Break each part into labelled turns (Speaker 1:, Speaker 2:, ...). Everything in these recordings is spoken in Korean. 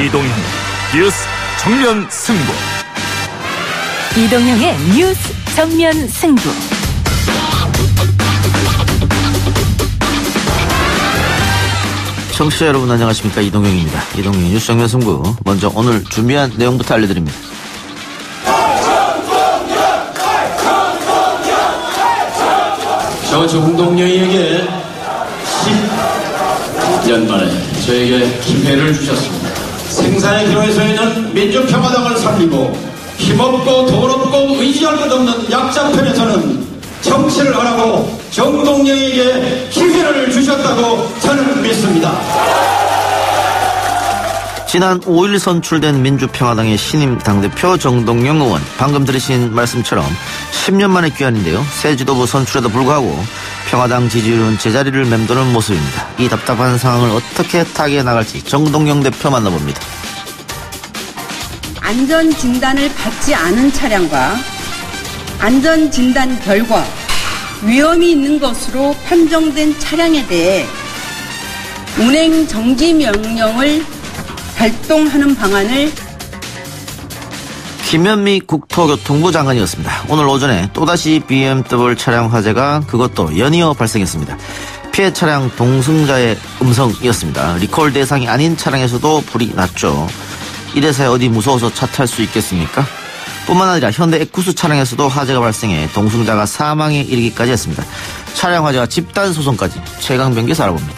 Speaker 1: 이동형 뉴스 정면 승부.
Speaker 2: 이동형의 뉴스 정면 승부.
Speaker 3: 청취자 여러분 안녕하십니까, 이동형입니다. 이동형의 뉴스 정면 승부. 먼저 오늘 준비한 내용부터 알려드립니다.
Speaker 4: 정동영에게 10년 만에 저에게 기회를 주셨습니다. 생사의 기로에서는 민주평화당을 살리고 힘없고 돈 없고 의지할 것 없는 약자편에서는 정치를 하라고 정동영에게 기회를 주셨다고 저는 믿습니다.
Speaker 3: 지난 5일 선출된 민주평화당의 신임 당대표 정동영 의원, 방금 들으신 말씀처럼 10년 만에 귀환인데요. 새 지도부 선출에도 불구하고 평화당 지지율은 제자리를 맴도는 모습입니다. 이 답답한 상황을 어떻게 타개해 나갈지 정동영 대표 만나봅니다.
Speaker 5: 안전진단을 받지 않은 차량과 안전진단 결과 위험이 있는 것으로 판정된 차량에 대해 운행 정지 명령을 발동하는 방안을.
Speaker 3: 김현미 국토교통부 장관이었습니다. 오늘 오전에 또다시 BMW 차량 화재가 그것도 연이어 발생했습니다. 피해 차량 동승자의 음성이었습니다. 리콜 대상이 아닌 차량에서도 불이 났죠. 이래서야 어디 무서워서 차 탈 수 있겠습니까? 뿐만 아니라 현대 에쿠스 차량에서도 화재가 발생해 동승자가 사망에 이르기까지 했습니다. 차량 화재와 집단 소송까지 최강병기에서 알아봅니다.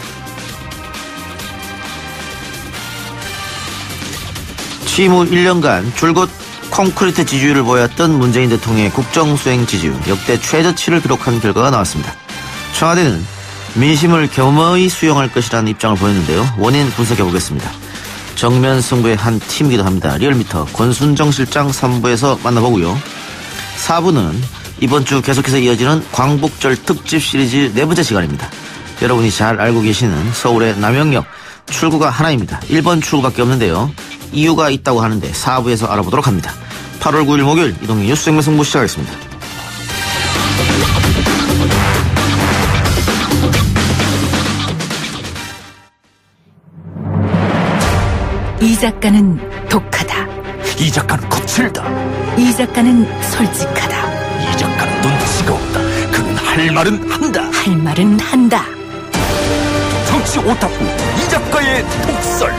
Speaker 3: 취임 후 1년간 줄곧 콘크리트 지지율을 보였던 문재인 대통령의 국정수행 지지율 역대 최저치를 기록한 결과가 나왔습니다. 청와대는 민심을 겸허히 수용할 것이라는 입장을 보였는데요. 원인 분석해보겠습니다. 정면 승부의 한 팀이기도 합니다. 리얼미터 권순정 실장 3부에서 만나보고요. 4부는 이번 주 계속해서 이어지는 광복절 특집 시리즈 네 번째 시간입니다. 여러분이 잘 알고 계시는 서울의 남영역 출구가 하나입니다. 1번 출구밖에 없는데요. 이유가 있다고 하는데 4부에서 알아보도록 합니다. 8월 9일 목요일 이동희 뉴스 정면 승부 시작하겠습니다.
Speaker 2: 이 작가는 독하다.
Speaker 1: 이 작가는 거칠다.
Speaker 2: 이 작가는 솔직하다.
Speaker 1: 이 작가는 눈치가 없다. 그는 할 말은 한다.
Speaker 2: 할 말은 한다.
Speaker 1: 정치 오타쿠 이 작가의 독설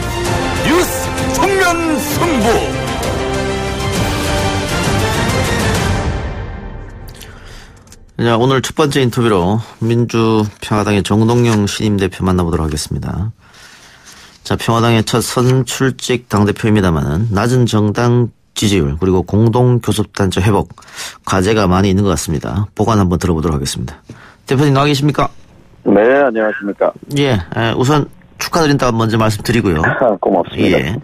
Speaker 1: 뉴스 정면 승부.
Speaker 3: 자, 오늘 첫 번째 인터뷰로 민주평화당의 정동영 신임 대표 만나보도록 하겠습니다. 자, 평화당의 첫 선출직 당대표입니다만은 낮은 정당 지지율 그리고 공동교섭단체 회복 과제가 많이 있는 것 같습니다. 보관 한번 들어보도록 하겠습니다. 대표님 나와 계십니까?
Speaker 6: 네, 안녕하십니까.
Speaker 3: 예, 우선 축하드린다 먼저 말씀드리고요.
Speaker 6: 고맙습니다.
Speaker 3: 예,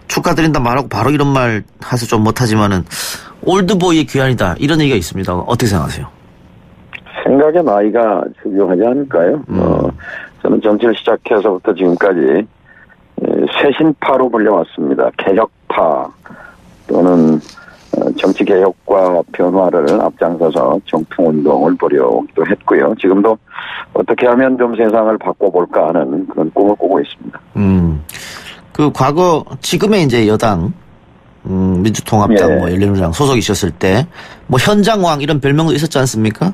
Speaker 3: 축하드린다 말하고 바로 이런 말 하서 좀 못하지만은 올드보이의 귀환이다 이런 얘기가 있습니다. 어떻게 생각하세요?
Speaker 6: 생각의 나이가 중요하지 않을까요? 저는 정치를 시작해서부터 지금까지 쇄신파로 불려왔습니다. 개혁파 또는 정치개혁과 변화를 앞장서서 정통운동을 벌여오기도 했고요. 지금도 어떻게 하면 좀 세상을 바꿔볼까 하는 그런 꿈을 꾸고 있습니다.
Speaker 3: 그 과거 지금의 이제 여당 민주통합당,
Speaker 6: 예.
Speaker 3: 열린우리당 소속이셨을 때 뭐 현장왕 이런 별명도 있었지 않습니까?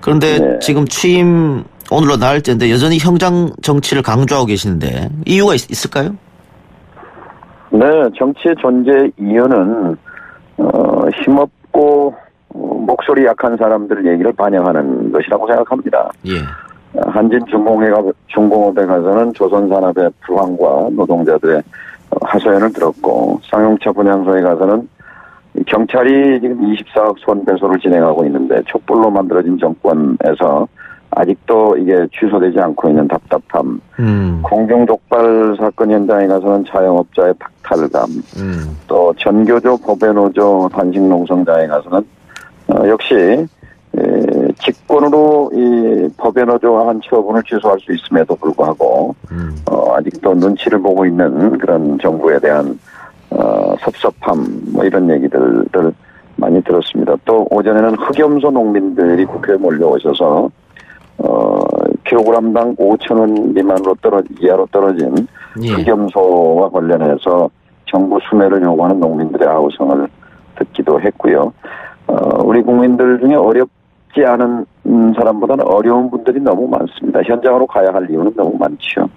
Speaker 3: 그런데
Speaker 6: 네.
Speaker 3: 지금 취임 오늘로 나흘 때인데 여전히 형장 정치를 강조하고 계시는데 이유가 있을까요?
Speaker 6: 네, 정치의 존재 이유는 힘없고 목소리 약한 사람들 얘기를 반영하는 것이라고 생각합니다.
Speaker 3: 예.
Speaker 6: 한진중공업에 가서는 조선산업의 불황과 노동자들의 하소연을 들었고, 쌍용차 분향소에 가서는 경찰이 지금 24억 손배소를 진행하고 있는데 촛불로 만들어진 정권에서 아직도 이게 취소되지 않고 있는 답답함. 공중독발 사건 현장에 가서는 자영업자의 박탈감. 또 전교조, 법외노조, 단식농성장에 가서는 역시 직권으로 이 법외노조가 한 처분을 취소할 수 있음에도 불구하고 아직도 눈치를 보고 있는 그런 정부에 대한 섭섭함 뭐 이런 얘기들을 많이 들었습니다. 또 오전에는 흑염소 농민들이 국회에 몰려오셔서 킬로그램당 5,000원 미만으로 이하로 떨어진
Speaker 3: 예.
Speaker 6: 흑염소와 관련해서 정부 수매를 요구하는 농민들의 아우성을 듣기도 했고요. 우리 국민들 중에 어렵지 않은 사람보다는 어려운 분들이 너무 많습니다. 현장으로 가야 할 이유는 너무 많죠.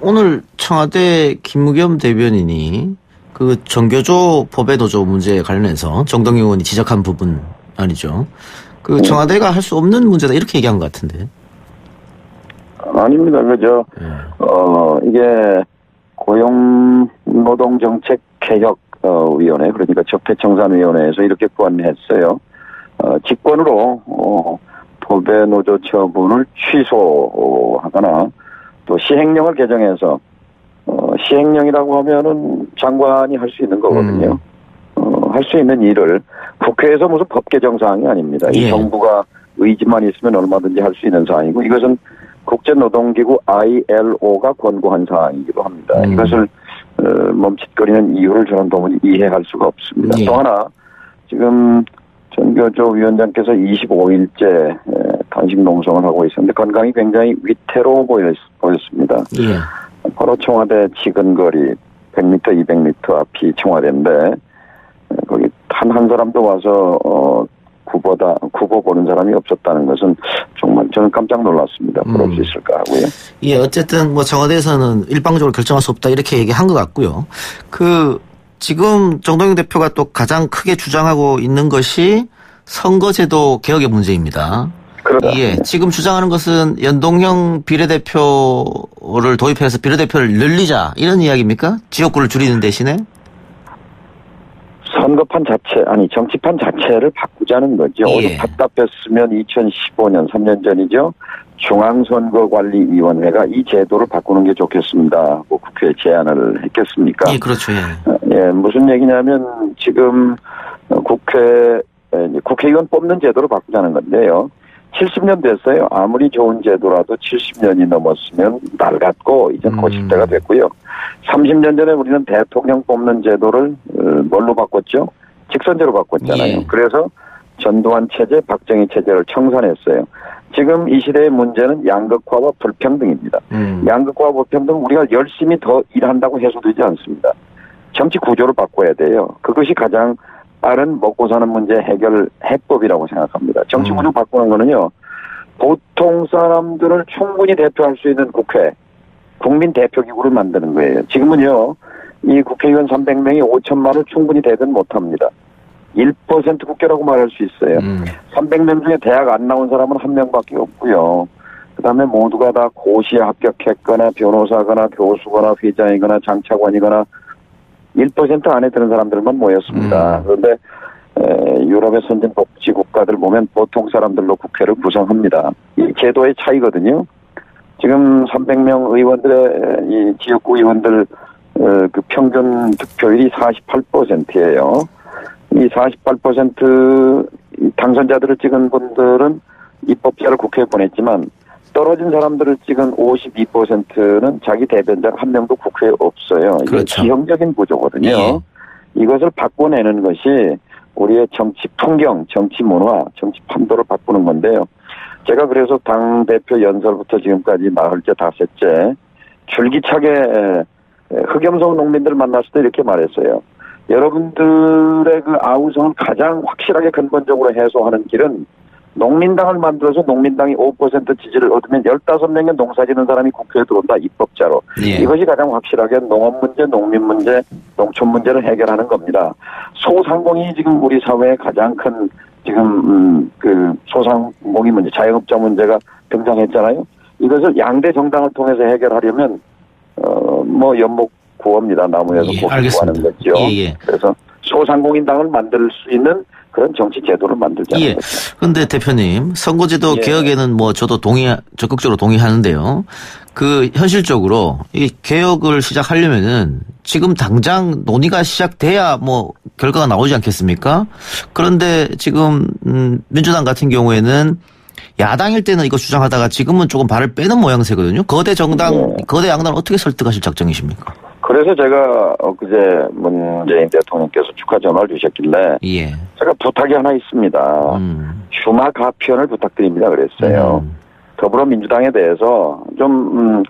Speaker 3: 오늘 청와대 김무겸 대변인이 그 정교조 법외 노조 문제에 관련해서 정동영 의원이 지적한 부분 아니죠. 그 청와대가 할 수 없는 문제다 이렇게 얘기한 것 같은데.
Speaker 6: 아닙니다. 그죠. 이게 고용노동정책개혁위원회 그러니까 적폐청산위원회에서 이렇게 건의했어요. 직권으로 법외 노조 처분을 취소하거나 또 시행령을 개정해서 시행령이라고 하면은 장관이 할 수 있는 거거든요. 할 수 있는 일을 국회에서 무슨 법 개정 사항이 아닙니다.
Speaker 3: 예.
Speaker 6: 이 정부가 의지만 있으면 얼마든지 할 수 있는 사항이고 이것은 국제노동기구 ILO가 권고한 사항이기도 합니다. 이것을 멈칫거리는 이유를 저는 도무지 이해할 수가 없습니다.
Speaker 3: 예.
Speaker 6: 또 하나 지금 전교조 위원장께서 25일째 단식 농성을 하고 있었는데 건강이 굉장히 위태로워 보였습니다.
Speaker 3: 예.
Speaker 6: 바로 청와대 지근거리 100m, 200m 앞이 청와대인데 거기 단 한 사람도 와서 굽어 보는 사람이 없었다는 것은 정말 저는 깜짝 놀랐습니다. 그럴 수 있을까 하고요.
Speaker 3: 예, 어쨌든 뭐 청와대에서는 일방적으로 결정할 수 없다 이렇게 얘기한 것 같고요. 지금 정동영 대표가 또 가장 크게 주장하고 있는 것이 선거제도 개혁의 문제입니다.
Speaker 6: 그러다.
Speaker 3: 예, 지금 주장하는 것은 연동형 비례대표를 도입해서 비례대표를 늘리자 이런 이야기입니까? 지역구를 줄이는 대신에?
Speaker 6: 선거판 정치판 자체를 바꾸자는 거죠.
Speaker 3: 예.
Speaker 6: 오늘 답답했으면 2015년 3년 전이죠. 중앙선거관리위원회가 이 제도를 바꾸는 게 좋겠습니다 하고 국회에 제안을 했겠습니까?
Speaker 3: 예, 그렇죠. 예.
Speaker 6: 예, 무슨 얘기냐면 지금 국회의원 뽑는 제도를 바꾸자는 건데요. 70년 됐어요. 아무리 좋은 제도라도 70년이 넘었으면 낡았고 이제 고칠 때가 됐고요. 30년 전에 우리는 대통령 뽑는 제도를 뭘로 바꿨죠? 직선제로 바꿨잖아요.
Speaker 3: 예.
Speaker 6: 그래서 전두환 체제, 박정희 체제를 청산했어요. 지금 이 시대의 문제는 양극화와 불평등입니다. 양극화와 불평등 우리가 열심히 더 일한다고 해소되지 않습니다. 정치 구조를 바꿔야 돼요. 그것이 가장 빠른 먹고 사는 문제 해결 해법이라고 생각합니다. 정치 구조 바꾸는 거는요. 보통 사람들을 충분히 대표할 수 있는 국회, 국민 대표기구를 만드는 거예요. 지금은요. 이 국회의원 300명이 5천만을 충분히 대변 못합니다. 1% 국회라고 말할 수 있어요. 300명 중에 대학 안 나온 사람은 한 명밖에 없고요. 그다음에 모두가 다 고시에 합격했거나 변호사거나 교수거나 회장이거나 장차관이거나 1% 안에 드는 사람들만 모였습니다. 그런데 유럽의 선진 복지 국가들 보면 보통 사람들로 국회를 구성합니다. 이 제도의 차이거든요. 지금 300명 의원들의 이 지역구 의원들 그 평균 득표율이 48%예요. 이 48% 당선자들을 찍은 분들은 입법자를 국회에 보냈지만 떨어진 사람들을 찍은 52%는 자기 대변자가 한 명도 국회에 없어요. 이게
Speaker 3: 그렇죠.
Speaker 6: 기형적인 구조거든요.
Speaker 3: 예.
Speaker 6: 이것을 바꿔내는 것이 우리의 정치 풍경, 정치 문화, 정치 판도를 바꾸는 건데요. 제가 그래서 당대표 연설부터 지금까지 40째, 5째 줄기차게 흑염소 농민들 만났을 때 이렇게 말했어요. 여러분들의 그 아우성을 가장 확실하게 근본적으로 해소하는 길은 농민당을 만들어서 농민당이 5% 지지를 얻으면 15명의 농사 짓는 사람이 국회에 들어온다, 입법자로.
Speaker 3: 예.
Speaker 6: 이것이 가장 확실하게 농업 문제, 농민 문제, 농촌 문제를 해결하는 겁니다. 소상공인이 지금 우리 사회에 가장 큰 지금 그 소상공인 문제, 자영업자 문제가 등장했잖아요. 이것을 양대 정당을 통해서 해결하려면 뭐 연목 구호입니다. 나무에서
Speaker 3: 예,
Speaker 6: 고기 구하는 거죠.
Speaker 3: 예.
Speaker 6: 그래서 소상공인당을 만들 수 있는 그런 정치 제도를 만들자는
Speaker 3: 예.
Speaker 6: 거죠.
Speaker 3: 그런데 대표님, 선거제도
Speaker 6: 예.
Speaker 3: 개혁에는 뭐 저도 적극적으로 동의하는데요. 그 현실적으로 이 개혁을 시작하려면은 지금 당장 논의가 시작돼야 뭐 결과가 나오지 않겠습니까? 그런데 지금 민주당 같은 경우에는 야당일 때는 이거 주장하다가 지금은 조금 발을 빼는 모양새거든요. 거대 정당, 거대 양당을 어떻게 설득하실 작정이십니까?
Speaker 6: 그래서 제가 엊그제 문재인 대통령께서 축하 전화를 주셨길래 제가 부탁이 하나 있습니다. 휴마 가편을 부탁드립니다 그랬어요. 더불어민주당에 대해서 좀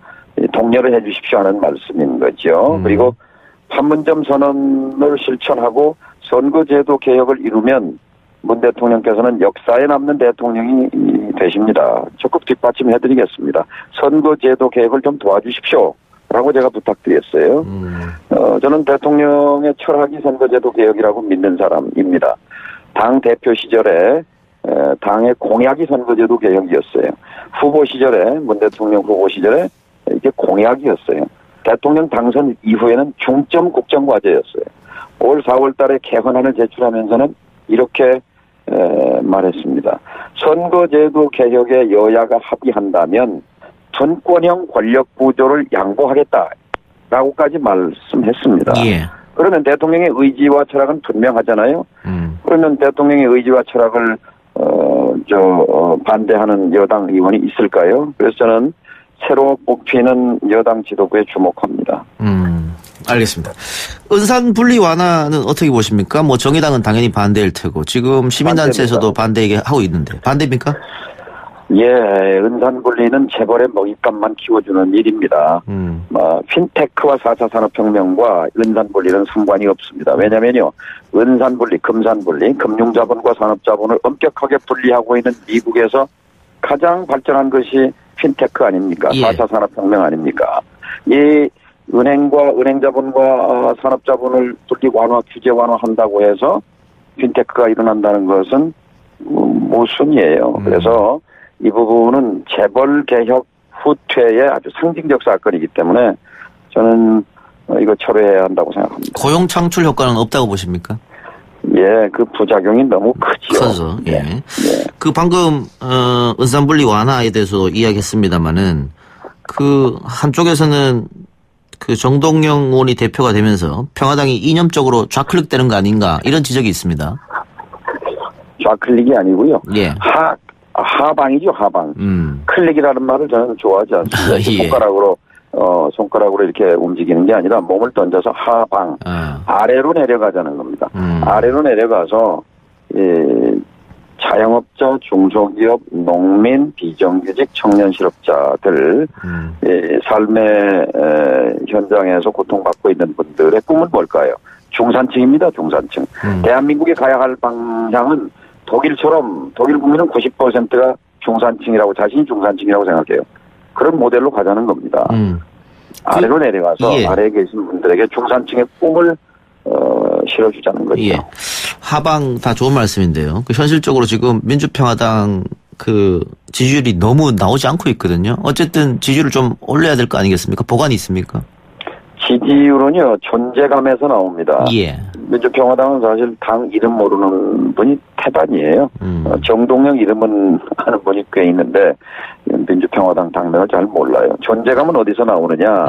Speaker 6: 독려를 해 주십시오 하는 말씀인 거죠. 그리고 판문점 선언을 실천하고 선거제도 개혁을 이루면 문 대통령께서는 역사에 남는 대통령이 되십니다. 적극 뒷받침해드리겠습니다. 선거제도 개혁을 좀 도와주십시오. 라고 제가 부탁드렸어요. 저는 대통령의 철학이 선거제도 개혁이라고 믿는 사람입니다. 당 대표 시절에 당의 공약이 선거제도 개혁이었어요. 후보 시절에 문 대통령 후보 시절에 이게 공약이었어요. 대통령 당선 이후에는 중점 국정과제였어요. 올 4월 달에 개헌안을 제출하면서는 이렇게 말했습니다. 선거제도 개혁에 여야가 합의한다면 분권형 권력 구조를 양보하겠다라고까지 말씀했습니다.
Speaker 3: 예.
Speaker 6: 그러면 대통령의 의지와 철학은 분명하잖아요. 그러면 대통령의 의지와 철학을 반대하는 여당 의원이 있을까요? 그래서 저는 새로 뽑히는 여당 지도부에 주목합니다.
Speaker 3: 알겠습니다. 은산 분리 완화는 어떻게 보십니까? 뭐 정의당은 당연히 반대일 테고 지금 시민단체에서도 반대 얘기하고 있는데 반대입니까?
Speaker 6: 예, 은산 분리는 재벌의 먹잇감만 키워주는 일입니다. 핀테크와 4차 산업혁명과 은산 분리는 상관이 없습니다. 왜냐면요, 은산 분리, 금산 분리, 금융자본과 산업자본을 엄격하게 분리하고 있는 미국에서 가장 발전한 것이 핀테크 아닙니까?
Speaker 3: 예.
Speaker 6: 4차 산업혁명 아닙니까? 이 은행과 은행자본과 산업자본을 분리 완화, 규제 완화한다고 해서 핀테크가 일어난다는 것은 모순이에요. 그래서 이 부분은 재벌 개혁 후퇴의 아주 상징적 사건이기 때문에 저는 이거 철회해야 한다고 생각합니다.
Speaker 3: 고용 창출 효과는 없다고 보십니까?
Speaker 6: 예, 그 부작용이 너무 크지요.
Speaker 3: 커서, 예.
Speaker 6: 예.
Speaker 3: 그 방금, 은산 분리 완화에 대해서 이야기했습니다만은, 그, 한쪽에서는 그 정동영 의원이 대표가 되면서 평화당이 이념적으로 좌클릭되는 거 아닌가, 이런 지적이 있습니다.
Speaker 6: 좌클릭이 아니고요.
Speaker 3: 예.
Speaker 6: 하방이죠, 하방. 클릭이라는 말을 저는 좋아하지 않습니다.
Speaker 3: 예.
Speaker 6: 손가락으로 이렇게 움직이는 게 아니라 몸을 던져서 하방, 아래로 내려가자는 겁니다. 아래로 내려가서, 자영업자, 중소기업, 농민, 비정규직, 청년 실업자들, 삶의 현장에서 고통받고 있는 분들의 꿈은 뭘까요? 중산층입니다, 중산층. 대한민국이 가야 할 방향은 독일처럼 독일 국민은 90%가 중산층이라고 자신이 중산층이라고 생각해요. 그런 모델로 가자는 겁니다. 아래로 내려가서
Speaker 3: 예.
Speaker 6: 아래에 계신 분들에게 중산층의 꿈을 실어주자는 거죠.
Speaker 3: 예. 하방 다 좋은 말씀인데요. 그 현실적으로 지금 민주평화당 그 지지율이 너무 나오지 않고 있거든요. 어쨌든 지지율을 좀 올려야 될 거 아니겠습니까? 보관이 있습니까?
Speaker 6: 지지율은요, 존재감에서 나옵니다.
Speaker 3: 예.
Speaker 6: 민주평화당은 사실 당 이름 모르는 분이 태반이에요. 정동영 이름은 아는 분이 꽤 있는데 민주평화당 당명을 잘 몰라요. 존재감은 어디서 나오느냐?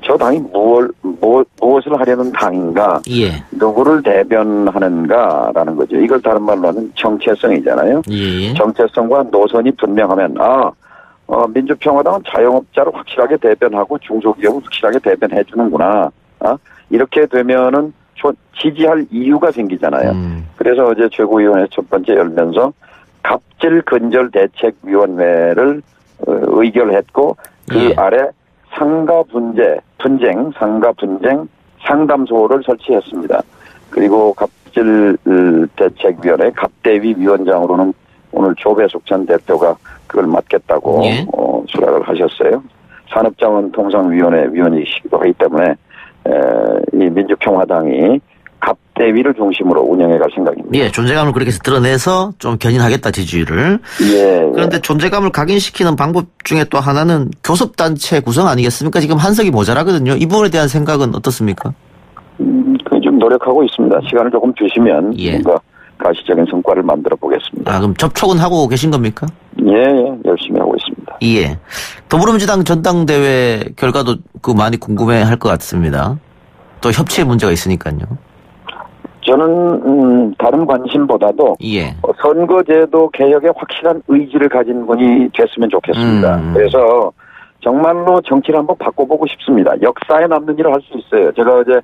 Speaker 6: 저 당이 무엇을 하려는 당인가?
Speaker 3: 예.
Speaker 6: 누구를 대변하는가라는 거죠. 이걸 다른 말로 하면 정체성이잖아요.
Speaker 3: 예.
Speaker 6: 정체성과 노선이 분명하면 민주평화당은 자영업자를 확실하게 대변하고 중소기업을 확실하게 대변해 주는구나. 이렇게 되면은 지지할 이유가 생기잖아요. 그래서 어제 최고위원회 첫 번째 열면서 갑질 근절 대책위원회를 의결했고 그 아래 상가 분쟁 상담소를 설치했습니다. 그리고 갑질 대책위원회 갑대위 위원장으로는 오늘 조배숙찬 대표가 그걸 맡겠다고 수락을 하셨어요. 산업자원 통상위원회 위원이시기도 하기 때문에 이 민주평화당이 갑대위를 중심으로 운영해갈 생각입니다.
Speaker 3: 예, 존재감을 그렇게 해서 드러내서 좀 견인하겠다 지지율을.
Speaker 6: 예.
Speaker 3: 그런데 존재감을 각인시키는 방법 중에 또 하나는 교섭단체 구성 아니겠습니까? 지금 한석이 모자라거든요. 이 부분에 대한 생각은 어떻습니까?
Speaker 6: 좀 노력하고 있습니다. 시간을 조금 주시면 뭔가 가시적인 성과를 만들어 보겠습니다.
Speaker 3: 그럼 접촉은 하고 계신 겁니까?
Speaker 6: 예, 열심히 하고 있습니다.
Speaker 3: 예. 더불어민주당 전당대회 결과도 많이 궁금해할 것 같습니다. 또 협치의 문제가 있으니까요.
Speaker 6: 저는 다른 관심보다도 선거제도 개혁에 확실한 의지를 가진 분이 됐으면 좋겠습니다. 그래서 정말로 정치를 한번 바꿔보고 싶습니다. 역사에 남는 일을 할 수 있어요. 제가 어제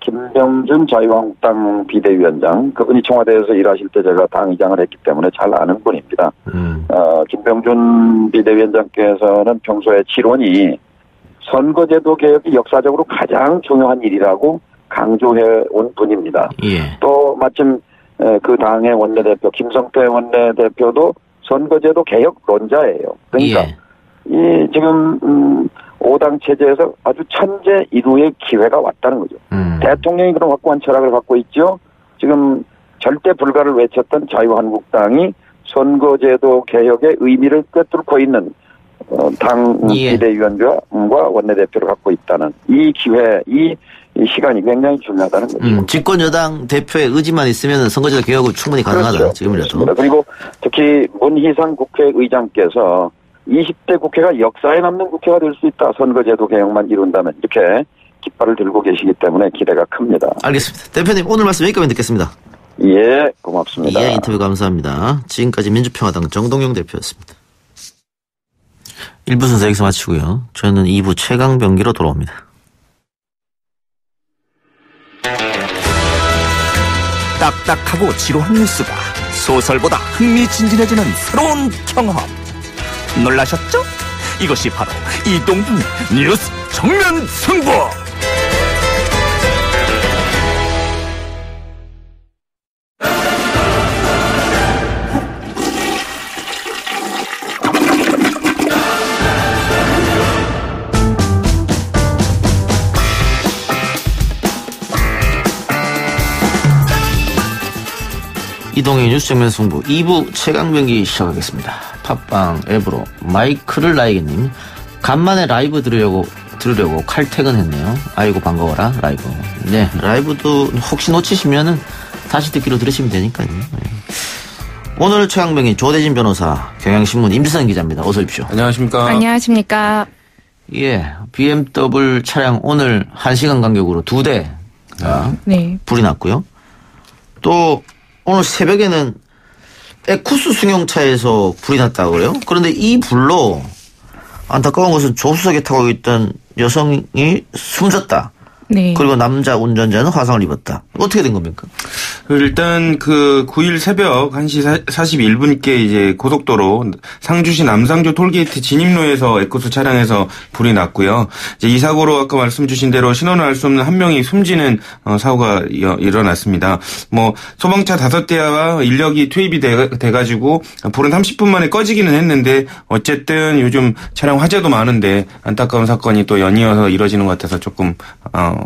Speaker 6: 김병준 자유한국당 비대위원장, 그분이 청와대에서 일하실 때 제가 당의장을 했기 때문에 잘 아는 분입니다. 김병준 비대위원장께서는 평소에 질원이 선거제도 개혁이 역사적으로 가장 중요한 일이라고 강조해 온 분입니다.
Speaker 3: 예. 또
Speaker 6: 마침 그 당의 원내대표 김성태 원내대표도 선거제도 개혁론자예요. 그러니까
Speaker 3: 예.
Speaker 6: 이 지금 5당 체제에서 아주 천재 일우의 기회가 왔다는 거죠. 대통령이 그런 확고한 철학을 갖고 있죠. 지금 절대 불가를 외쳤던 자유한국당이 선거제도 개혁의 의미를 꿰뚫고 있는 당
Speaker 3: 예.
Speaker 6: 비대위원장과 원내대표를 갖고 있다는 이 기회, 이 시간이 굉장히 중요하다는 거죠.
Speaker 3: 집권 여당 대표의 의지만 있으면 선거제도 개혁은 충분히 가능하다.
Speaker 6: 그렇죠.
Speaker 3: 지금이라도.
Speaker 6: 그렇습니다. 그리고 특히 문희상 국회의장께서 20대 국회가 역사에 남는 국회가 될 수 있다. 선거제도 개혁만 이룬다면 이렇게 깃발을 들고 계시기 때문에 기대가 큽니다.
Speaker 3: 알겠습니다. 대표님 오늘 말씀 여기까지 듣겠습니다.
Speaker 6: 예, 고맙습니다.
Speaker 3: 예, 인터뷰 감사합니다. 지금까지 민주평화당 정동영 대표였습니다. 1부 순서 여기서 마치고요. 저는 2부 최강병기로 돌아옵니다.
Speaker 1: 딱딱하고 지루한 뉴스가 소설보다 흥미진진해지는 새로운 경험. 놀라셨죠? 이것이 바로 이동훈 뉴스 정면 승부.
Speaker 3: 이동의 뉴스 정면 승부 2부 최강병기 시작하겠습니다. 팟빵 앱으로 마이크를 나에게님, 간만에 라이브 들으려고 칼퇴근했네요. 아이고 반가워라 라이브. 네, 라이브도 혹시 놓치시면은 다시 듣기로 들으시면 되니까요. 네. 오늘 최강병기 조대진 변호사, 경향신문 임지선 기자입니다. 어서 오십시오.
Speaker 7: 안녕하십니까.
Speaker 2: 안녕하십니까.
Speaker 3: 예, BMW 차량 오늘 1시간 간격으로 2대가
Speaker 2: 네.
Speaker 3: 불이 났고요. 또 오늘 새벽에는 에쿠스 승용차에서 불이 났다고 그래요. 그런데 이 불로 안타까운 것은 조수석에 타고 있던 여성이 숨졌다.
Speaker 2: 네.
Speaker 3: 그리고 남자 운전자는 화상을 입었다. 어떻게 된 겁니까?
Speaker 7: 일단 그 9일 새벽 1시 41분께 이제 고속도로 상주시 남상조 톨게이트 진입로에서 에쿠스 차량에서 불이 났고요. 이제 이 사고로 아까 말씀 주신 대로 신원을 알 수 없는 한 명이 숨지는 사고가 일어났습니다. 뭐 소방차 5대와 인력이 투입이 돼가지고 불은 30분 만에 꺼지기는 했는데 어쨌든 요즘 차량 화재도 많은데 안타까운 사건이 또 연이어서 이뤄지는 것 같아서 조금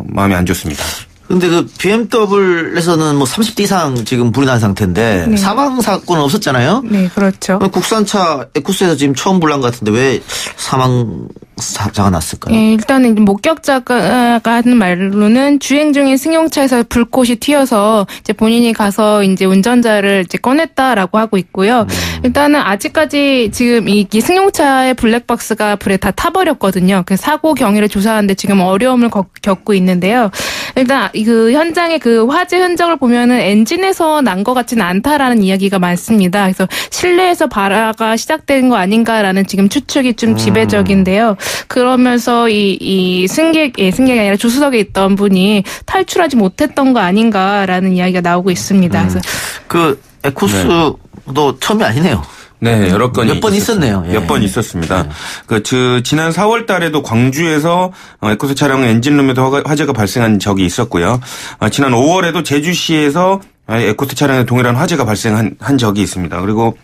Speaker 7: 마음이 안 좋습니다.
Speaker 3: 근데 그 BMW에서는 뭐 30대 이상 지금 불이 난 상태인데
Speaker 2: 네.
Speaker 3: 사망 사건은 없었잖아요.
Speaker 2: 네, 그렇죠.
Speaker 3: 국산차 에쿠스에서 지금 처음 불난 것 같은데 왜 사망자가 났을까요?
Speaker 2: 예, 일단은 목격자가 하는 말로는 주행 중인 승용차에서 불꽃이 튀어서 이제 본인이 가서 이제 운전자를 이제 꺼냈다라고 하고 있고요. 일단은 아직까지 지금 이 승용차의 블랙박스가 불에 다 타버렸거든요. 그 사고 경위를 조사하는데 지금 어려움을 겪고 있는데요. 일단 그 현장의 그 화재 흔적을 보면은 엔진에서 난 것 같지는 않다라는 이야기가 많습니다. 그래서 실내에서 발화가 시작된 거 아닌가라는 지금 추측이 좀 지배적인데요. 그러면서 이 승객이 아니라 조수석에 있던 분이 탈출하지 못했던 거 아닌가라는 이야기가 나오고 있습니다. 그래서
Speaker 3: 그 에쿠스도 처음이 아니네요.
Speaker 7: 네, 여러 건이
Speaker 3: 몇 번 있었네요. 예.
Speaker 7: 몇 번 있었습니다. 지난 4월 달에도 광주에서 에쿠스 차량 엔진룸에도 화재가 발생한 적이 있었고요. 지난 5월에도 제주시에서 에쿠스 차량에 동일한 화재가 발생한 적이 있습니다. 그리고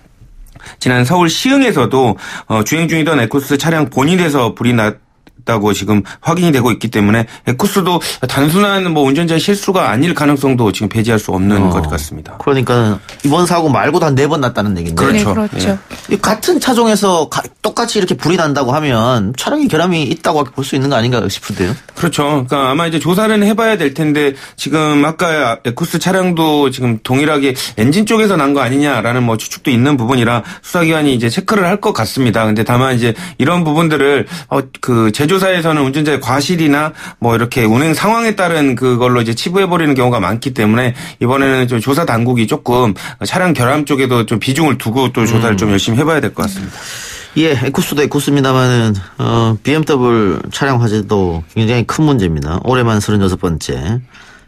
Speaker 7: 지난 서울 시흥에서도 주행 중이던 에쿠스 차량 본인에서 불이 났다고 지금 확인이 되고 있기 때문에 에쿠스도 단순한 뭐 운전자의 실수가 아닐 가능성도 지금 배제할 수 없는 것 같습니다.
Speaker 3: 그러니까 이번 사고 말고도 한 4번 났다는 얘기인데.
Speaker 7: 그렇죠.
Speaker 2: 네, 그렇죠.
Speaker 3: 이 같은 차종에서 똑같이 이렇게 불이 난다고 하면 차량에 결함이 있다고 볼 수 있는 거 아닌가 싶은데요.
Speaker 7: 그렇죠. 그러니까 아마 이제 조사를 해봐야 될 텐데 지금 아까 에쿠스 차량도 지금 동일하게 엔진 쪽에서 난 거 아니냐라는 뭐 추측도 있는 부분이라 수사기관이 이제 체크를 할 것 같습니다. 근데 다만 이제 이런 부분들을 그 제조사에서는 운전자의 과실이나 뭐 이렇게 운행 상황에 따른 그걸로 이제 치부해버리는 경우가 많기 때문에 이번에는 좀 조사 당국이 조금 차량 결함 쪽에도 좀 비중을 두고 또 조사를 좀 열심히 해봐야 될 것 같습니다.
Speaker 3: 예, 에쿠스도 에쿠스입니다만은 BMW 차량 화재도 굉장히 큰 문제입니다. 올해만 36번째.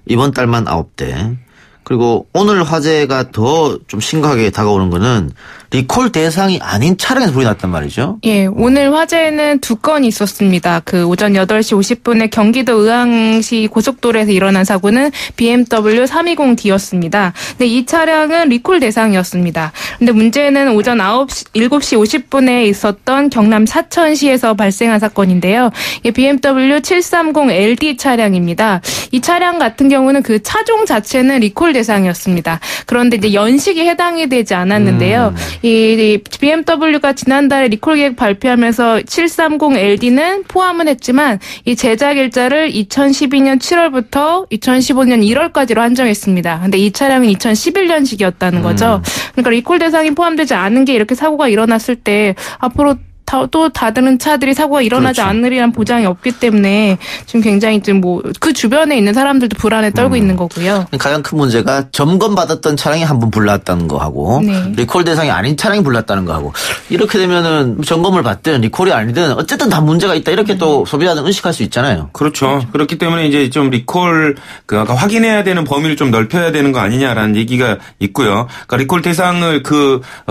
Speaker 3: 이번 달만 9대. 그리고 오늘 화재가 더 좀 심각하게 다가오는 거는 리콜 대상이 아닌 차량에서 불이 났단 말이죠.
Speaker 2: 예, 오늘 화재는 2건이 있었습니다. 그 오전 8시 50분에 경기도 의왕시 고속도로에서 일어난 사고는 BMW 320D였습니다. 근데 이 차량은 리콜 대상이었습니다. 근데 문제는 오전 7시 50분에 있었던 경남 사천시에서 발생한 사건인데요. 이게 BMW 730LD 차량입니다. 이 차량 같은 경우는 그 차종 자체는 리콜 대상이었습니다. 그런데 이제 연식이 해당이 되지 않았는데요. 이 BMW가 지난달에 리콜 계획 발표하면서 730LD는 포함은 했지만 이 제작 일자를 2012년 7월부터 2015년 1월까지로 한정했습니다. 근데 이 차량은 2011년식이었다는 거죠. 그러니까 리콜 대상이 포함되지 않은 게 이렇게 사고가 일어났을 때 앞으로 또 다른 차들이 사고가 일어나지 않으리란 보장이 없기 때문에 지금 굉장히 좀 뭐 그 주변에 있는 사람들도 불안에 떨고 있는 거고요.
Speaker 3: 가장 큰 문제가 점검받았던 차량이 한 번 불났다는 거하고
Speaker 2: 네.
Speaker 3: 리콜 대상이 아닌 차량이 불났다는 거하고 이렇게 되면은 점검을 받든 리콜이 아니든 어쨌든 다 문제가 있다 이렇게 또 소비자는 의식할 수 있잖아요.
Speaker 7: 그렇죠. 그렇기 때문에 이제 좀 리콜 아까 확인해야 되는 범위를 좀 넓혀야 되는 거 아니냐라는 얘기가 있고요. 그러니까 리콜 대상을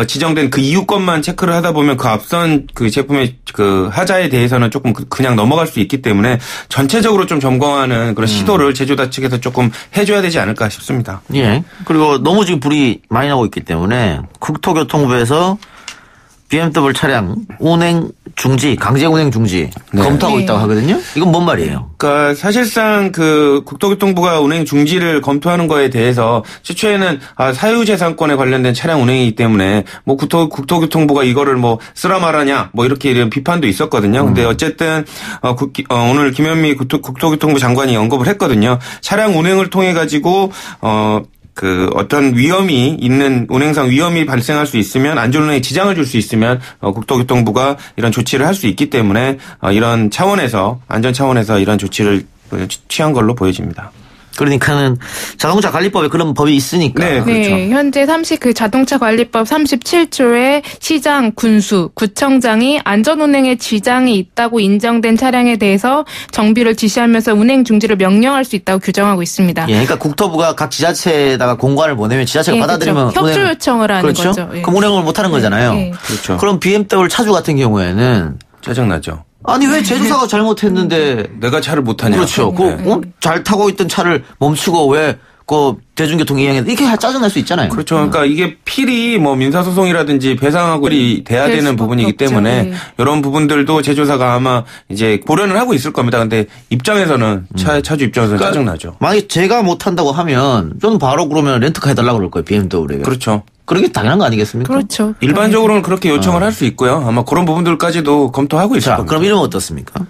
Speaker 7: 지정된 그 이유권만 체크를 하다 보면 그 앞선 그 제품의 그 하자에 대해서는 조금 그냥 넘어갈 수 있기 때문에 전체적으로 좀 점검하는 그런 시도를 제조사 측에서 조금 해줘야 되지 않을까 싶습니다.
Speaker 3: 예. 그리고 너무 지금 불이 많이 나고 있기 때문에 국토교통부에서 BMW 차량 운행 중지, 강제 운행 중지 검토하고 있다고 하거든요. 이건 뭔 말이에요?
Speaker 7: 그러니까 사실상 그 국토교통부가 운행 중지를 검토하는 거에 대해서 최초에는 사유재산권에 관련된 차량 운행이기 때문에 뭐 국토교통부가 이거를 뭐 쓰라 말하냐 뭐 이렇게 이런 비판도 있었거든요. 근데 어쨌든 오늘 김현미 국토교통부 장관이 언급을 했거든요. 차량 운행을 통해 가지고 어떤 위험이 있는 운행상 위험이 발생할 수 있으면 안전운행에 지장을 줄 수 있으면 국토교통부가 이런 조치를 할 수 있기 때문에 이런 차원에서 안전 차원에서 이런 조치를 취한 걸로 보여집니다.
Speaker 3: 그러니까는 자동차 관리법에 그런 법이 있으니까.
Speaker 7: 네, 그렇죠.
Speaker 2: 네, 현재 그 자동차 관리법 37조에 시장, 군수, 구청장이 안전운행에 지장이 있다고 인정된 차량에 대해서 정비를 지시하면서 운행 중지를 명령할 수 있다고 규정하고 있습니다.
Speaker 3: 예, 그러니까 국토부가 각 지자체에다가 공관을 보내면 지자체가 받아들이면
Speaker 2: 그렇죠. 협조 요청을 하는
Speaker 3: 그렇죠?
Speaker 2: 거죠. 예.
Speaker 3: 그럼 운행을 못 하는 거잖아요.
Speaker 2: 예.
Speaker 7: 그렇죠.
Speaker 3: 그럼 BMW 차주 같은 경우에는
Speaker 7: 짜증나죠.
Speaker 3: 아니 왜 제조사가 잘못했는데
Speaker 7: 내가 차를 못 타냐.
Speaker 3: 그렇죠. 잘 타고 있던 차를 멈추고 왜 대중교통 이용했는데 이렇게 짜증날 수 있잖아요.
Speaker 7: 그렇죠. 그러니까 이게 필히 뭐 민사소송이라든지 배상하고 돼야 되는 부분이기 때문에
Speaker 2: 네.
Speaker 7: 이런 부분들도 제조사가 아마 이제 고려는 하고 있을 겁니다. 근데 입장에서는 차주 입장에서는
Speaker 3: 그러니까
Speaker 7: 짜증나죠.
Speaker 3: 만약에 제가 못 한다고 하면 저는 바로 그러면 렌트카 해달라고 그럴 거예요. BMW에게.
Speaker 7: 그렇죠.
Speaker 3: 그러게 당연한 거 아니겠습니까?
Speaker 2: 그렇죠.
Speaker 7: 일반적으로는 그렇게 요청을 할 수 있고요. 아마 그런 부분들까지도 검토하고 있을
Speaker 3: 자,
Speaker 7: 겁니다.
Speaker 3: 그럼 이러면 어떻습니까?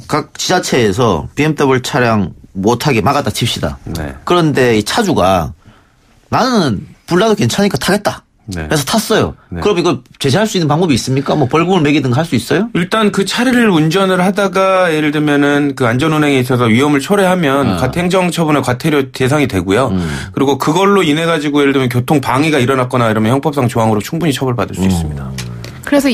Speaker 3: 각 지자체에서 BMW 차량 못하게 막았다 칩시다.
Speaker 7: 네.
Speaker 3: 그런데 이 차주가 나는 불나도 괜찮으니까 타겠다.
Speaker 7: 네.
Speaker 3: 그래서 tas어요.
Speaker 7: 네.
Speaker 3: 그럼 이거 제재할 수 있는 방법이 있습니까? 뭐 벌금을 매기든가 할 수 있어요?
Speaker 7: 일단 그 차를 운전을 하다가 예를 들면은 그 안전운행에 있어서 위험을 초래하면 행정처분의 과태료 대상이 되고요. 그리고 그걸로 인해 가지고 예를 들면 교통 방해가 일어났거나 이러면 형법상 조항으로 충분히 처벌받을 수 있습니다.
Speaker 2: 그래서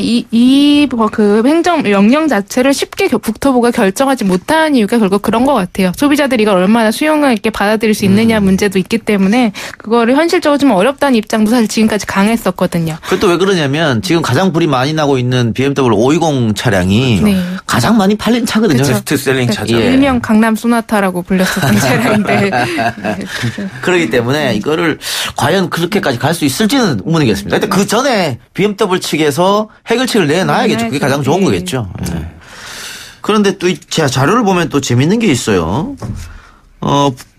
Speaker 2: 그 행정 명령 자체를 쉽게 국토부가 결정하지 못하는 이유가 결국 그런 것 같아요. 소비자들이 이걸 얼마나 수용을 있게 받아들일 수 있느냐 문제도 있기 때문에 그거를 현실적으로 좀 어렵다는 입장도 사실 지금까지 강했었거든요.
Speaker 3: 그것도 왜 그러냐면 지금 가장 불이 많이 나고 있는 BMW 520 차량이
Speaker 2: 네.
Speaker 3: 가장 많이 팔린 차거든요.
Speaker 2: 그렇죠.
Speaker 7: 베스트셀링 차죠.
Speaker 3: 예.
Speaker 2: 일명 강남 소나타라고 불렸었던 차량인데.
Speaker 3: 그렇기 때문에 이거를 과연 그렇게까지 갈 수 있을지는 의문이겠습니다. 근데 그 전에 BMW 측에서 해결책을 내놔야겠죠. 그게 가장 좋은 거겠죠. 네. 그런데 또 제가 자료를 보면 또 재밌는 게 있어요.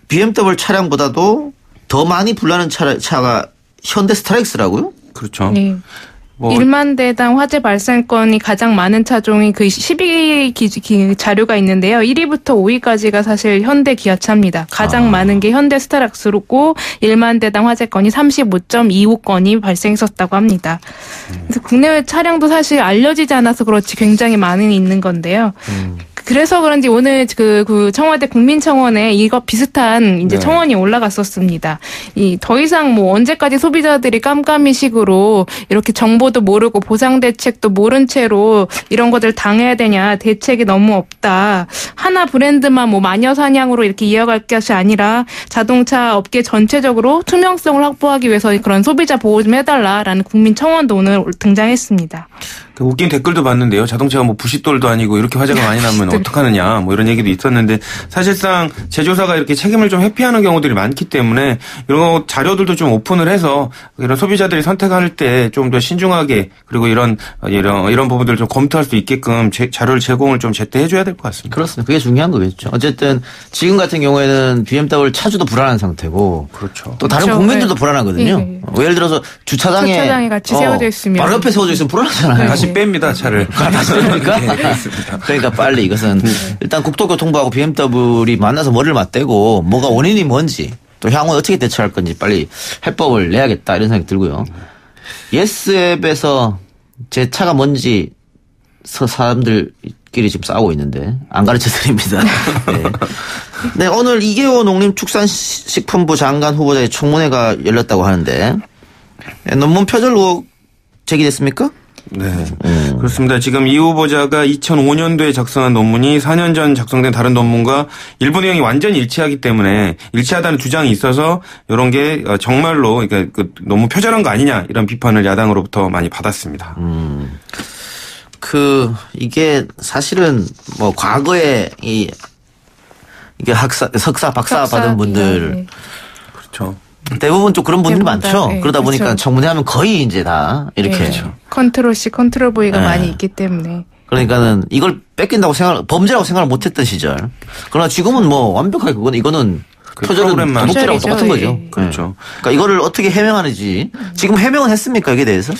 Speaker 3: BMW 차량보다도 더 많이 불나는 차가 현대 스타렉스라고요?
Speaker 7: 그렇죠.
Speaker 2: 네. 1만 대당 화재 발생건이 가장 많은 차종이 그 12위 자료가 있는데요. 1위부터 5위까지가 사실 현대 기아차입니다. 가장 많은 게 현대 스타렉스고 1만 대당 화재건이 35.25건이 발생했었다고 합니다. 그래서 국내외 차량도 사실 알려지지 않아서 그렇지 굉장히 많이 있는 건데요. 그래서 그런지 오늘 그 청와대 국민청원에 이거 비슷한 이제
Speaker 7: 네.
Speaker 2: 청원이 올라갔었습니다. 더 이상 뭐 언제까지 소비자들이 깜깜이식으로 이렇게 정보도 모르고 보상 대책도 모른 채로 이런 것들 당해야 되냐. 대책이 너무 없다. 하나 브랜드만 뭐 마녀 사냥으로 이렇게 이어갈 것이 아니라 자동차 업계 전체적으로 투명성을 확보하기 위해서 그런 소비자 보호 좀 해달라라는 국민청원도 오늘 등장했습니다.
Speaker 7: 그 웃긴 댓글도 봤는데요. 자동차가 뭐 부싯돌도 아니고 이렇게 화재가 많이 나면 어떡하느냐 뭐 이런 얘기도 있었는데 사실상 제조사가 이렇게 책임을 좀 회피하는 경우들이 많기 때문에 이런 자료들도 좀 오픈을 해서 이런 소비자들이 선택할 때 좀 더 신중하게 그리고 이런 부분들을 좀 검토할 수 있게끔 자료를 제공을 좀 제때 해줘야 될 것 같습니다.
Speaker 3: 그렇습니다. 그게 중요한 거겠죠. 어쨌든 지금 같은 경우에는 BMW 차주도 불안한 상태고
Speaker 7: 그렇죠.
Speaker 3: 또 다른
Speaker 2: 그렇죠.
Speaker 3: 국민들도
Speaker 2: 네.
Speaker 3: 불안하거든요.
Speaker 2: 네.
Speaker 3: 예를 들어서 주차장에
Speaker 2: 같이 세워져 있으면
Speaker 3: 바로 옆에 세워져 있으면 불안하잖아요.
Speaker 7: 다시 뺍니다 차를.
Speaker 3: 다시 뺍니까?
Speaker 7: 네, 그렇습니다.
Speaker 3: 그러니까 빨리 이것은 일단 국토교통부하고 BMW이 만나서 머리를 맞대고 뭐가 원인이 뭔지 또 향후 어떻게 대처할 건지 빨리 해법을 내야겠다 이런 생각이 들고요. 예스앱에서 제 차가 뭔지 사람들끼리 지금 싸우고 있는데 안 가르쳐 드립니다. 네. 네, 오늘 이계호 농림축산식품부 장관 후보자의 청문회가 열렸다고 하는데 논문 표절 의혹 제기됐습니까?
Speaker 7: 네. 그렇습니다. 지금 이 후보자가 2005년도에 작성한 논문이 4년 전 작성된 다른 논문과 일부 내용이 완전히 일치하기 때문에 일치하다는 주장이 있어서 이런 게 정말로 그러니까 그 너무 표절한 거 아니냐 이런 비판을 야당으로부터 많이 받았습니다.
Speaker 3: 이게 사실은 뭐 과거에 이게 석사, 박사 받은 분들
Speaker 2: 네.
Speaker 7: 그렇죠.
Speaker 3: 대부분 좀 그런 분들이 많죠.
Speaker 2: 네,
Speaker 3: 그러다 보니까
Speaker 2: 그렇죠.
Speaker 3: 청문회하면 거의 이제 다 이렇게.
Speaker 2: 네. 컨트롤 C, 컨트롤 V가
Speaker 3: 네.
Speaker 2: 많이 있기 때문에.
Speaker 3: 그러니까는 이걸 뺏긴다고 범죄라고 생각을 못했던 시절. 그러나 지금은 뭐 완벽하게 이거는 표절은
Speaker 7: 프로그램만.
Speaker 3: 도둑질하고 똑같은 거죠.
Speaker 2: 예.
Speaker 7: 그렇죠.
Speaker 3: 그러니까 이거를 어떻게 해명하는지 지금 해명은 했습니까 여기에 대해서?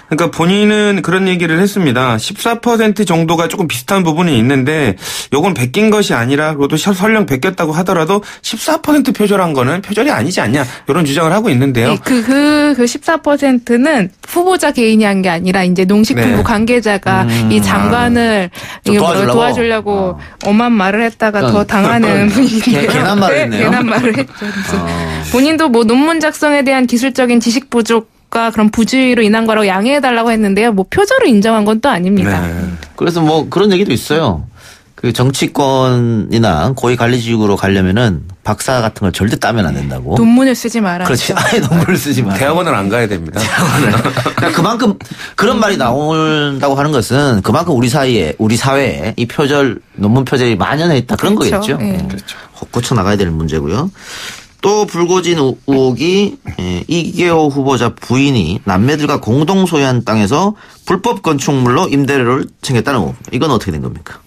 Speaker 7: 그러니까 본인은 그런 얘기를 했습니다. 14% 정도가 조금 비슷한 부분이 있는데 요건 베낀 것이 아니라 그것도 설령 베꼈다고 하더라도 14% 표절한 거는 표절이 아니지 않냐 이런 주장을 하고 있는데요.
Speaker 2: 네, 그 14%는 후보자 개인이 한 게 아니라 이제 농식품부
Speaker 7: 네.
Speaker 2: 관계자가 이 장관을
Speaker 3: 좀
Speaker 2: 이게
Speaker 3: 도와주려고?
Speaker 2: 도와주려고 엄한 말을 했다가 더
Speaker 3: 그러니까
Speaker 2: 당하는 분인데요.
Speaker 3: 괜한 말을
Speaker 2: 네,
Speaker 3: 했네요.
Speaker 2: 괜한 말을 했죠. 본인도 뭐 논문 작성에 대한 기술적인 지식 부족과 그런 부주의로 인한 거라고 양해해달라고 했는데요. 뭐 표절을 인정한 건 또 아닙니다.
Speaker 7: 네.
Speaker 3: 그래서 뭐 그런 얘기도 있어요. 그 정치권이나 고위관리직으로 가려면은 박사 같은 걸 절대 따면 안 된다고.
Speaker 2: 논문을 쓰지 마라.
Speaker 3: 그렇지. 아예 논문을 쓰지 마.
Speaker 7: 대학원을 안 가야 됩니다.
Speaker 3: 그러니까 그만큼 그런 말이 나온다고 하는 것은 그만큼 우리 사회에 이 논문 표절이 만연해 있다 그런
Speaker 2: 그렇죠.
Speaker 3: 거겠죠.
Speaker 2: 예.
Speaker 3: 그렇죠. 고쳐 나가야 될 문제고요. 또 불거진 의혹이 이계호 후보자 부인이 남매들과 공동 소유한 땅에서 불법 건축물로 임대료를 챙겼다는 의혹. 이건 어떻게 된 겁니까?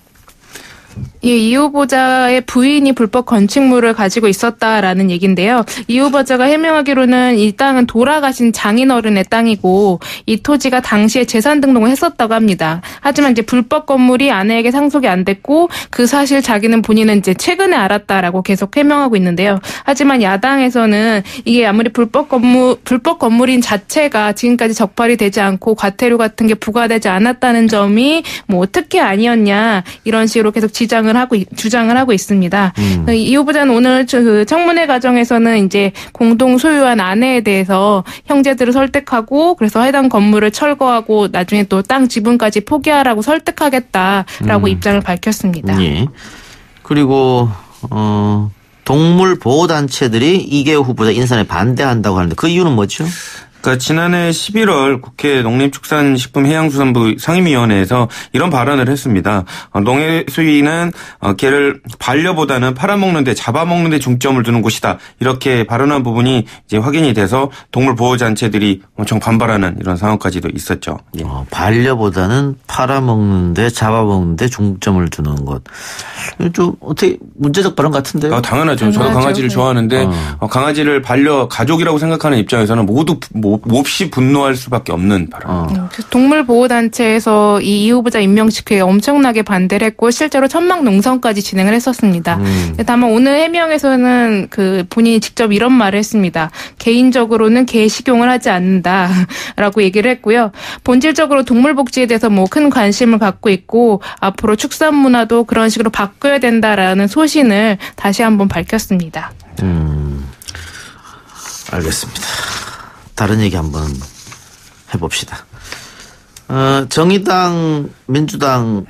Speaker 2: 예, 이 후보자의 부인이 불법 건축물을 가지고 있었다라는 얘기인데요. 이 후보자가 해명하기로는 이 땅은 돌아가신 장인어른의 땅이고 이 토지가 당시에 재산 등록을 했었다고 합니다. 하지만 이제 불법 건물이 아내에게 상속이 안 됐고 그 사실 자기는 본인은 이제 최근에 알았다라고 계속 해명하고 있는데요. 하지만 야당에서는 이게 아무리 불법 건물인 자체가 지금까지 적발이 되지 않고 과태료 같은 게 부과되지 않았다는 점이 뭐 어떻게 아니었냐 이런 식으로 계속 주장을 하고 있습니다. 이 후보자는 오늘 그 청문회 과정에서는 이제 공동 소유한 아내에 대해서 형제들을 설득하고 그래서 해당 건물을 철거하고 나중에 또 땅 지분까지 포기하라고 설득하겠다라고 입장을 밝혔습니다.
Speaker 3: 예. 그리고 동물 보호 단체들이 이계호 후보자 인선에 반대한다고 하는데 그 이유는 뭐죠?
Speaker 7: 그러니까 지난해 11월 국회 농림축산식품해양수산부 상임위원회에서 이런 발언을 했습니다. 농해수위는 개를 반려보다는 팔아먹는 데 잡아먹는 데 중점을 두는 곳이다. 이렇게 발언한 부분이 이제 확인이 돼서 동물 보호단체들이 엄청 반발하는 이런 상황까지도 있었죠.
Speaker 3: 반려보다는 팔아먹는 데 잡아먹는 데 중점을 두는 것. 좀 어떻게 문제적 발언 같은데요?
Speaker 7: 당연하죠. 저도
Speaker 2: 당연하죠.
Speaker 7: 강아지를
Speaker 2: 네.
Speaker 7: 좋아하는데 강아지를 가족이라고 생각하는 입장에서는 모두 몹시 분노할 수밖에 없는 발언입니다.
Speaker 2: 동물보호단체에서 이 후보자 임명식에 엄청나게 반대를 했고 실제로 천막 농성까지 진행을 했었습니다. 다만 오늘 해명에서는 그 본인이 직접 이런 말을 했습니다. 개인적으로는 개 식용을 하지 않는다라고 얘기를 했고요. 본질적으로 동물복지에 대해서 뭐 큰 관심을 갖고 있고 앞으로 축산 문화도 그런 식으로 바꿔야 된다라는 소신을 다시 한번 밝혔습니다.
Speaker 3: 알겠습니다. 다른 얘기 한번 해봅시다. 정의당, 민주당,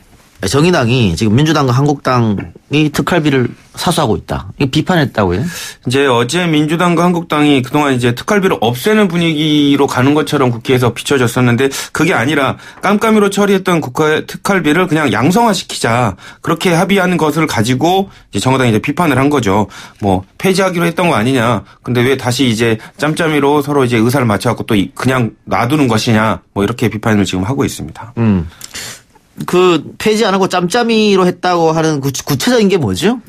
Speaker 3: 정의당이 지금 민주당과 한국당이 특활비를 사수하고 있다. 이거 비판했다고요?
Speaker 7: 이제 어제 민주당과 한국당이 그동안 이제 특활비를 없애는 분위기로 가는 것처럼 국회에서 비춰졌었는데 그게 아니라 깜깜이로 처리했던 국회 특활비를 그냥 양성화시키자. 그렇게 합의하는 것을 가지고 이제 정의당이 이제 비판을 한 거죠. 뭐 폐지하기로 했던 거 아니냐. 근데 왜 다시 이제 짬짬이로 서로 이제 의사를 맞춰갖고 또 그냥 놔두는 것이냐. 뭐 이렇게 비판을 지금 하고 있습니다.
Speaker 3: 그 폐지 안 하고 짬짬이로 했다고 하는 구체적인 게 뭐죠?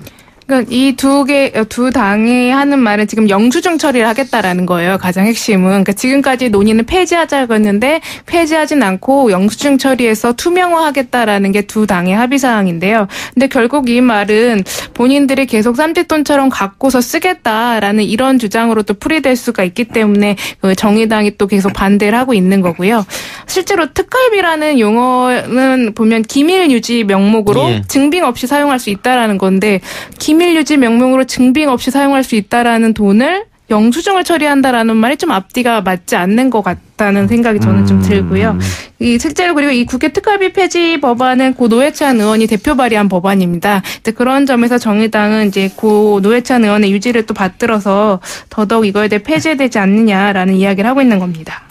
Speaker 2: 그러니까 이 두 당이 하는 말은 지금 영수증 처리를 하겠다라는 거예요. 가장 핵심은. 그러니까 지금까지 논의는 폐지하자고 했는데 폐지하진 않고 영수증 처리해서 투명화하겠다라는 게 두 당의 합의 사항인데요. 근데 결국 이 말은 본인들이 계속 쌈짓돈처럼 갖고서 쓰겠다라는 이런 주장으로 또 풀이될 수가 있기 때문에 그 정의당이 또 계속 반대를 하고 있는 거고요. 실제로 특활비라는 용어는 보면 기밀 유지 명목으로 증빙 없이 사용할 수 있다라는 건데 기밀 유지 명목으로 증빙 없이 사용할 수 있다라는 돈을 영수증을 처리한다라는 말이 좀 앞뒤가 맞지 않는 것 같다는 생각이 저는 좀 들고요. 이 실제로 그리고 이 국회 특활비 폐지 법안은 고 노회찬 의원이 대표 발의한 법안입니다. 그런 점에서 정의당은 이제 고 노회찬 의원의 유지를 또 받들어서 더더욱 이거에 대해 폐지되지 않느냐라는 이야기를 하고 있는 겁니다.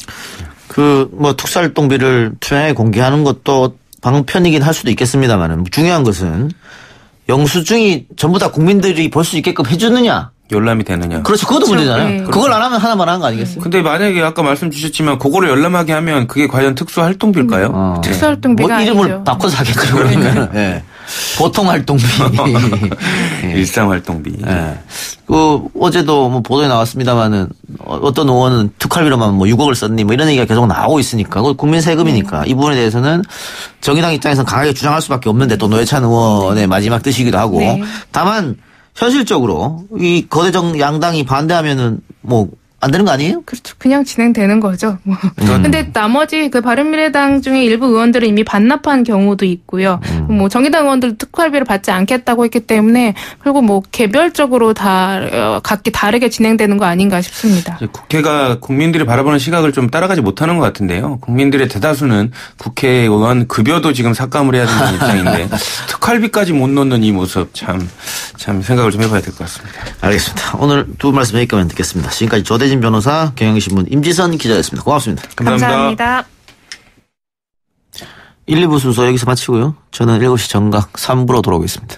Speaker 3: 그 뭐 특수활동비를 투명하게 공개하는 것도 방편이긴 할 수도 있겠습니다만은 중요한 것은 영수증이 전부 다 국민들이 볼 수 있게끔 해주느냐.
Speaker 7: 열람이 되느냐.
Speaker 3: 그렇죠. 그것도 문제잖아요.
Speaker 2: 네.
Speaker 3: 그걸 안 하면 하나만 하는 거 아니겠어요?
Speaker 7: 근데 만약에 아까 말씀 주셨지만 그거를 열람하게 하면 그게 과연 특수활동비일까요?
Speaker 2: 특수활동비가
Speaker 3: 뭐 이름을
Speaker 2: 아니죠.
Speaker 3: 바꿔서 하겠죠. 그러면. 네. 보통활동비.
Speaker 7: 일상활동비.
Speaker 3: 네. 그 어제도 뭐 보도에 나왔습니다만은 어떤 의원은 특활비로만 뭐 6억을 썼니 뭐 이런 얘기가 계속 나오고 있으니까 그 국민 세금이니까 이 부분에 대해서는 정의당 입장에서는 강하게 주장할 수밖에 없는데 또 노회찬 의원의 마지막 뜻이기도 하고 다만 현실적으로 이 거대 양당이 반대하면은 뭐 안 되는 거 아니에요?
Speaker 2: 그렇죠. 그냥 진행되는 거죠. 뭐. 근데 나머지 그 바른미래당 중에 일부 의원들은 이미 반납한 경우도 있고요. 뭐 정의당 의원들도 특활비를 받지 않겠다고 했기 때문에 그리고 뭐 개별적으로 다 각기 다르게 진행되는 거 아닌가 싶습니다.
Speaker 7: 국회가 국민들이 바라보는 시각을 좀 따라가지 못하는 것 같은데요. 국민들의 대다수는 국회의원 급여도 지금 삭감을 해야 되는 입장인데 특활비까지 못 넣는 이 모습 참 생각을 좀 해봐야 될 것 같습니다.
Speaker 3: 알겠습니다. 오늘 두 말씀 여기까지 듣겠습니다. 지금까지 조대진 변호사, 경향신문 임지선 기자였습니다. 고맙습니다.
Speaker 2: 감사합니다.
Speaker 3: 1, 2부 순서 여기서 마치고요. 저는 7시 정각 3부로 돌아오겠습니다.